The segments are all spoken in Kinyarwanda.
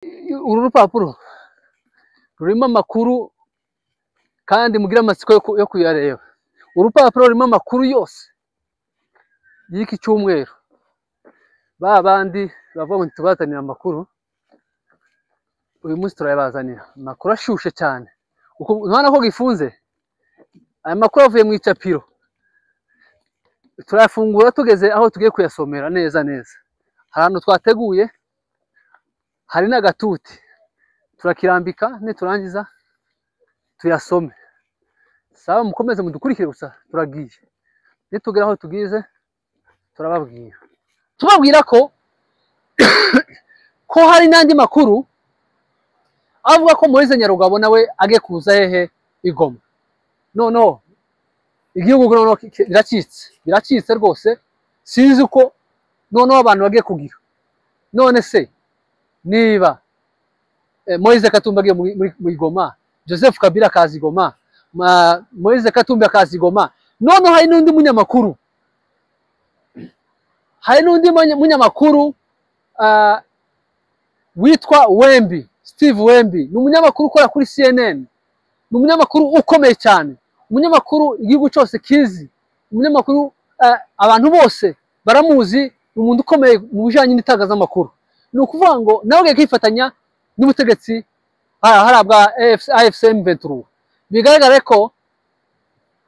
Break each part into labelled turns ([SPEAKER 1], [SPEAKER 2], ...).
[SPEAKER 1] uru rupapuro rurimo amakuru kandi mugira amatsiko yo kuyareba. Urupapuro rurimo amakuru yose y'iki cyumweru. Babandi bavuga ngo tubazanira amakuru, uyu munsi turayabazanira. Amakuru ashushe cyane. Urabona ko gifunze. Aya makuru avuye mu icapiro. Turafungura tugeze aho tugiye kuyasomera neza neza. Ahantu twateguye hari n'agatuti. Turakirambika niturangiza tuyasome. Sawa, mukomeze mudukurikire gusa turagiye. Nitugera aho tugize turababwira. Tubabwira ko ko hari nandi makuru avuga ko Moise Nyarugabo nawe agiye kuza hehe i Goma. No igihugu noneho biracitse rwose. Sinzi uko noneho abantu bagiye kugira. None se niba Moise Katumbi agiye muri Goma, Joseph Kabila akazi Goma, Moise Katumbi akazi Goma, noneho hari n'undi munyamakuru, witwa Wembi, Steve Wembi. Ni umunyamakuru ukora kuri CNN. Ni umunyamakuru ukomeye cyane, umunyamakuru igihugu cyose kizi, umunyamakuru abantu bose baramuzi. Ni umuntu ukomeye mu bijanye n'itangazamakuru. Ni ukuvuga ngo nawe agiye kwifatanya n'ubutegetsi harabwa AFC M23. Bigaragara ko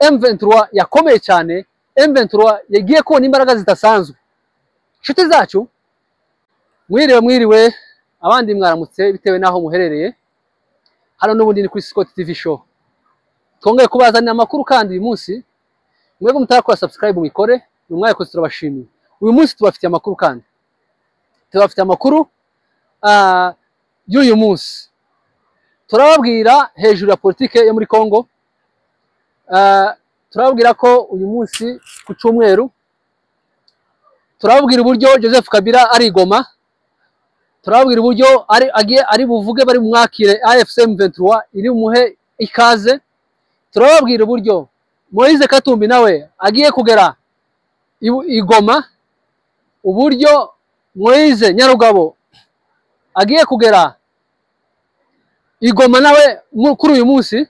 [SPEAKER 1] M23 yakomeye cyane. M23 yagiye kubona imbaraga zidasanzwe. Inshuti zacu, mwiriwe abandi mwaramutse bitewe naho muherereye. Hano n'ubundi ni kuri Scott TV show. Twongeye kubazanira amakuru kandi uyu munsi mwebwe mutarakora subscribe mwikore, umwaye ko turabashimiye. Uyu munsi tubafitiye amakuru kandi tubafitiye amakuru y'uyu munsi. Turababwira hejuru ya politike yo muri Kongo. Turababwira ko uyu munsi ku cyumweru turababwira uburyo Joseph Kabila ari Goma. Turababwira uburyo ari buvuge bari mwakire AFC M23 iri muhe ikaze. Turababwira uburyo Moise Katumbi nawe agiye kugera i Goma, uburyo Moise Nyarugabo agiye kugera i Goma nawe kuri uyu munsi.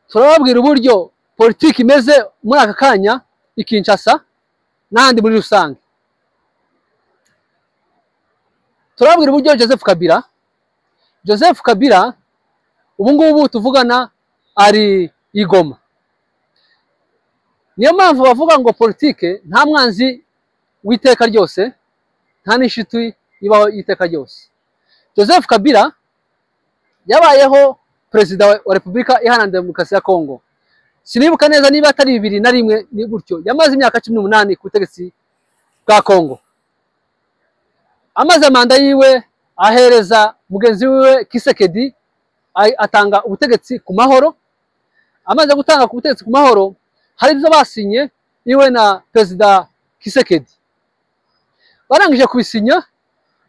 [SPEAKER 1] Turababwira uburyo politiki imeze muri aka kanya i Kinshasa n'ahandi muri rusange. Turababwira uburyo Joseph Kabila ubu ngubu tuvugana ari i Goma. Niyo mpamvu bavuga ngo politike nta mwanzi w'iteka ryose, nta n'ishiti ibaho iteka ryose. Joseph Kabila yabayeho perezida wa Repubulika Iharanira Demokarasi ya Kongo. Sinibuka neza niba atari 2001 ni gutyo. Yamaze imyaka 18 ku butegetsi bwa Kongo. Amaze manda yiwe ahereza mugenzi wiwe Kisekedi, atanga ubutegetsi ku mahoro. Amaze gutanga ku butegetsi ku mahoro, hari ibyo basinye iwe na perezida Kisekedi. Barangije kubisinya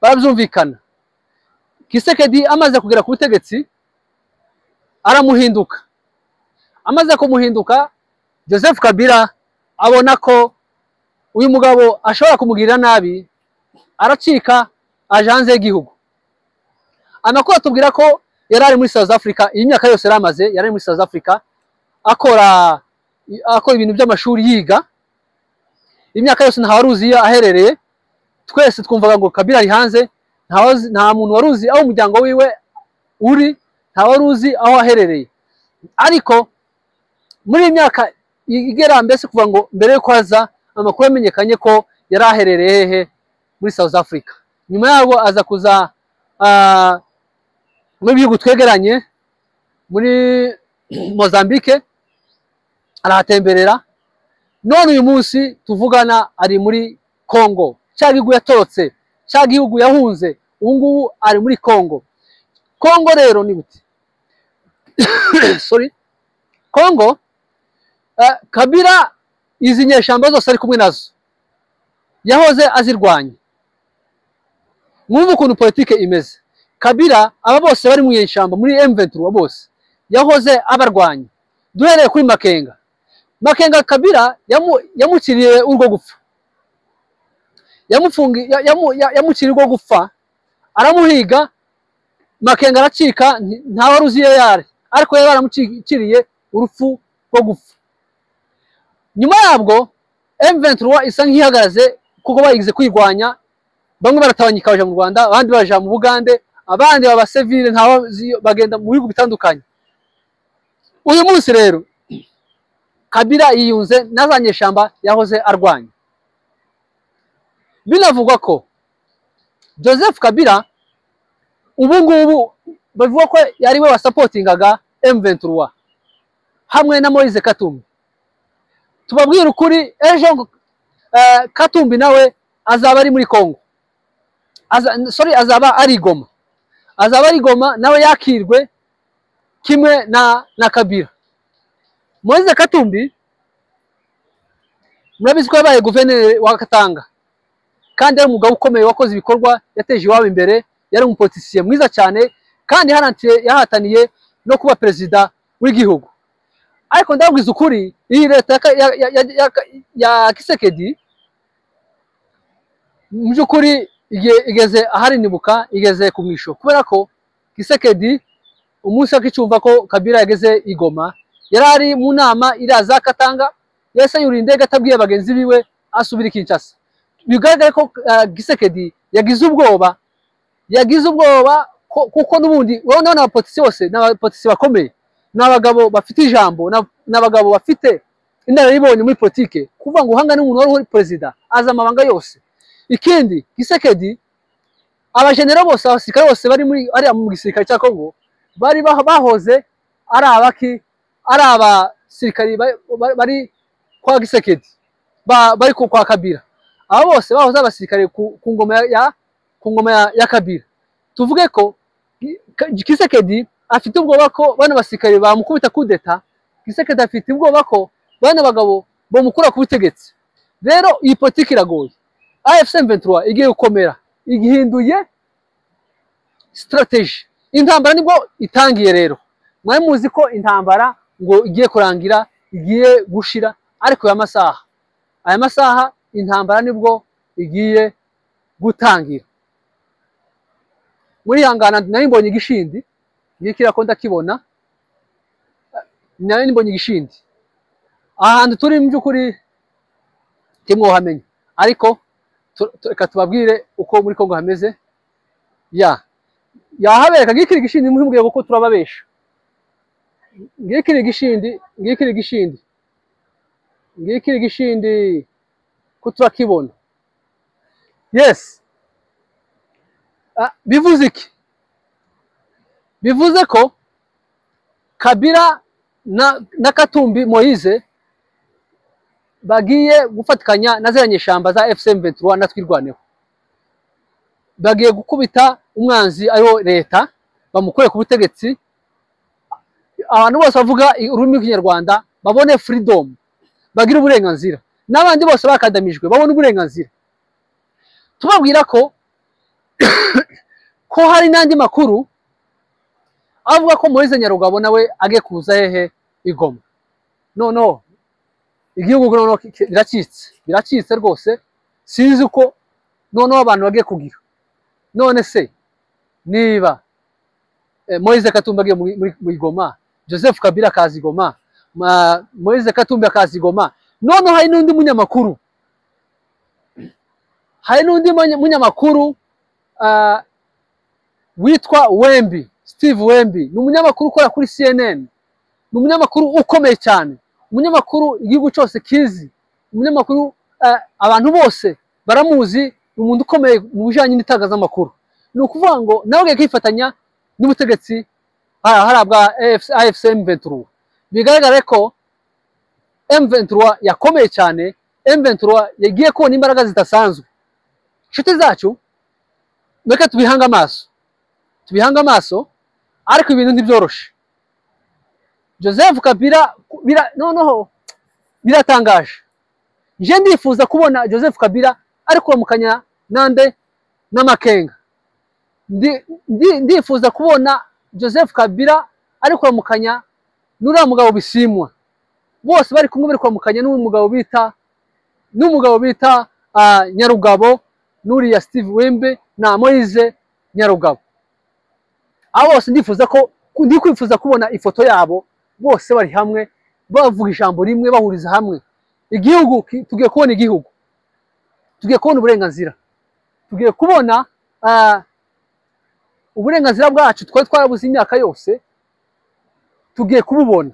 [SPEAKER 1] barabyumvikana. Kisekedi amaze kugera ku butegetsi aramuhinduka. Amaze kumuhinduka, Joseph Kabila abona ko uyu mugabo ashobora kumugirira nabi, aracika aje hanze y'igihugu. Amakuru atubwira ko yari ari muri South Africa. Iyi myaka yose yaramaze yari muri South Africa akora ibintu by'amashuri yiga. Imyaka yose nta waruzi aherereye. Twese twumvaga ngo Kabila ari hanze, nta muntu waruzi aho umuryango wiwe uri, nta waruzi aho aherereye. Ariko muri imyaka igera mbese kuva ngo mbere yo kwaza amakuru yamenyekanye ko yari aherereye hehe muri South Africa. Nyuma yabo aza kuza mu bihugu twegeranye muri Mozambique arahatemberera. None uyu munsi tuvugana ari muri Kongo. Cya gihugu yatorotse, cya gihugu yahunze, ubu ngubu ari muri Kongo. Kongo rero ni gute? Kongo, Kabila izi nyeshamba zose ari kumwe nazo yahoze azirwanya. Mwumva ukuntu politike imeze. Kabila aba bose bari mu nyeshamba muri M23 bose yahoze abarwanya. Duhereye kuri Makenga Kabila yamukiriye urwo gupfa. Yamuciriye urwo gupfa, aramuhiga Makenga aracika nta waruziye yari ariko yari baramuciriye urupfu rwo gupfa. Nyuma yabwo M23 isa nk'ihagaze kuko bayigize kwirwanya, bamwe baratabanyika baje mu Rwanda, abandi baje mu Bugande, abandi baba civile ntaho bagenda mu bihugu bitandukanye. Uyu munsi rero Kabila yiyunze nazanyeshamba yahoze arwanya. Binavugwa ko Joseph Kabila ubu ngubu bavuga ko yari we wasupportingaga M23 hamwe na Moise Katumbi. Tubabwira ukuri ejo Katumbi nawe azaba ari muri Kongo, azaba ari Goma, nawe yakirwe kimwe na Kabila. Moise Katumbi murabizi ko yabaye guverineri wa Katanga kandi ari umugabo ukomeye wakoze ibikorwa yateje iwabo imbere, yari umupoliticiye mwiza cyane kandi yahataniye no kuba perezida w'igihugu. Ariko ndabwiza ukuri iyi leta ya Kisekedi mu by'ukuri igeze aharinibuka, igeze ku mwisho, kubera ko Kisekedi umunsi akicumva ko Kabila yageze igoma yarari mu nama iraza Katanga, yese yuri indege atabwiye bagenzi biwe asubira Kinshasa. Bigaragara ko Kisekedi yagize ubwoba kuko nubundi urabona n'abapolitisi bose n'abapolitisi bakomeye, n'abagabo bafite ijambo, n'abagabo bafite inararibonye muri politike, kuvuga ngo uhanga n'umuntu wari perezida aza amabanga yose. Ikindi Kisekedi abajenero bose, abasirikare bose bari muri ari mu gisirikare cya Kongo bari bahoze ari abasirikari bari kwa Kisekedi, bari kwa Kabila. Abo bose bahoze abasirikare ku ngoma ya Kabila. Tuvuge ko Kisekedi afite ubwoba ko bano basirikare bamukubita kudeta. Kisekedi afite ubwoba ko bano bagabo bomukura ku butegetsi. Rero iyi politiki iragoye. AFC M23 igiye gukomera, igihinduye strategy. Intambara nibwo itangiye rero. Mwaye muzi ko intambara ngo igiye kurangira, igiye gushira, ariko aya masaha intambara nibwo igiye gutangira. Muri yangana nari mbonye igishindi ngikira ko ndakibona, nari mbonye igishindi ahantu turi mu by'ukuri timwo hamenye, ariko reka tubabwire uko muri Kongo hameze. Yahabereka ngikira igishindi, muhimbwiye ko turababesha. Ngikira igishindi ko turakibona. Yes. Bivuze iki? Bivuze ko Kabila na Katumbi Moise bagiye gufatikanya na ziranyeshamba za FC M23 natwirwaneho. Bagiye gukubita umwanzi ayo leta, bamukore ku butegetsi. Abantu bose bavuga ururimi rw'Ikinyarwanda babone freedom, bagira uburenganzira, n'abandi bose bakadamijwe babone uburenganzira. Tubabwira ko ko hari nandi makuru avuga ko Moise Nyarugabo nawe age kuza hehe igoma. No igihugu biracitse rwose, sinzi uko abantu bagiye kugira. None se niba Moise Katumbi agiye muri Goma, Joseph Kabila akazi Goma, Moise Katumbi akazi Goma, none hari n'undi munyamakuru witwa Wembi, Steve Wembi, ni umunyamakuru ukora kuri CNN, ni umunyamakuru ukomeye cyane, umunyamakuru igihugu cyose kizi, umunyamakuru abantu bose baramuzi, umuntu ukomeye mu bijanye n'itangazamakuru. Ni ukuvuga ngo nawe ugiye kwifatanya n'ubutegetsi harabwa AFC M23. Bigaragare ko M23 yakomeye cyane, M23 yagiye kubona imbaraga zidasanzwe. Inshuti zacu reka tubihanga amaso, ariko ibintu ntibyoroshe. Joseph Kabila noneho biratangaje. Je ndifuza kubona Joseph Kabila ari kuramukanya nande na Makenga. Ndifuza kubona Joseph Kabila ari kuramukanya n'uriya mugabo Bisimwa, bose bari kumwe bari kuramukanya n'umugabo bita Nyarugabo, n'uriya Steve Wembe na Moise Nyarugabo. abo bose ndifuza ko ndi kwifuza kubona ifoto yabo bose bari hamwe bavuga ijambo rimwe bahuriza hamwe. Igihugu tugiye kubona igihugu, tugiye kubona uburenganzira, tugiye kubona uburenganzira bwacu twari twarabuze imyaka yose, tugiye kububona.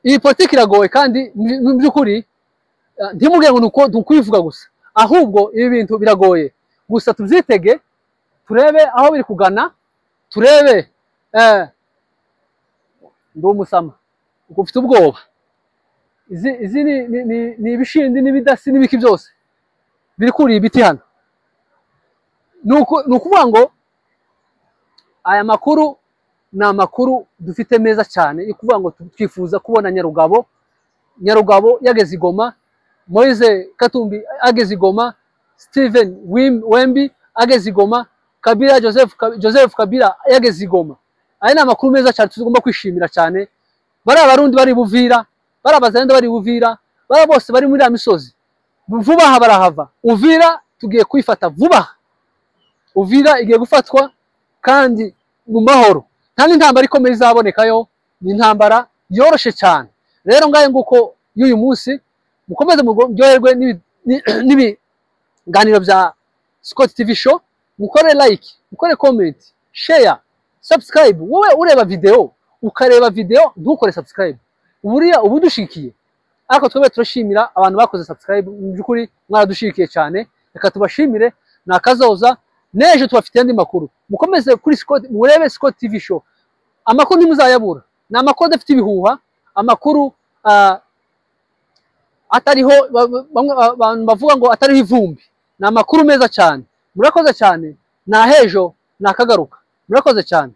[SPEAKER 1] Iyi politiki iragoye kandi mu by'ukuri ntimubwire ngo nuko dukwivuga gusa, ahubwo ibi bintu biragoye. Gusa tubyitege turebe aho biri kugana, turebe ndi umusama ufite ubwoba. Izi ni ibishindi n'ibidasi n'ibiki byose biri kuri ibiti hano. Ni ukuvuga ngo aya makuru ni amakuru dufite meza cyane yo kuvuga ngo twifuza kubona Nyarugabo yageze i Goma, Moise Katumbi ageze i Goma, Steven Wembi ageze i Goma, Kabila Joseph Kabila yageze i Goma. Aya ni amakuru meza cyane tugomba kwishimira cyane. Bari abarundi bari Buvira, bari abazenda bari Buvira, bari bose bari muri ya misozi, vuba aha barahava. Uvira tugiye kwifata vuba, Uvira igiye gufatwa kandi mu mahoro, kandi intambara ikomeye izabonekayo ni intambara yoroshe cyane. Rero ngaye nguko y'uyu munsi mukomeze muryoherwe n'ibiganiro bya Scott TV Show. Mukore like, mukore comment, share, subscribe. Wowe ureba video ukareba video ntukore subscribe, uburiya ubudushikiye. Ariko twebwe turashimira abantu bakoze subscribe, mu by'ukuri mwaradushikiye cyane. Reka tubashimire, nakazoza neje tubafite andi makuru. Mukomeze kuri Scott, murebe Scott TV Show. Amakuru ntimuzayabura, ni amakuru adafite ibihuha, amakuru atariho bavuga ngo atariho ivumbi. Ni amakuru meza cyane. Murakoze cyane, nahejo nakagaruka. Murakoze cyane.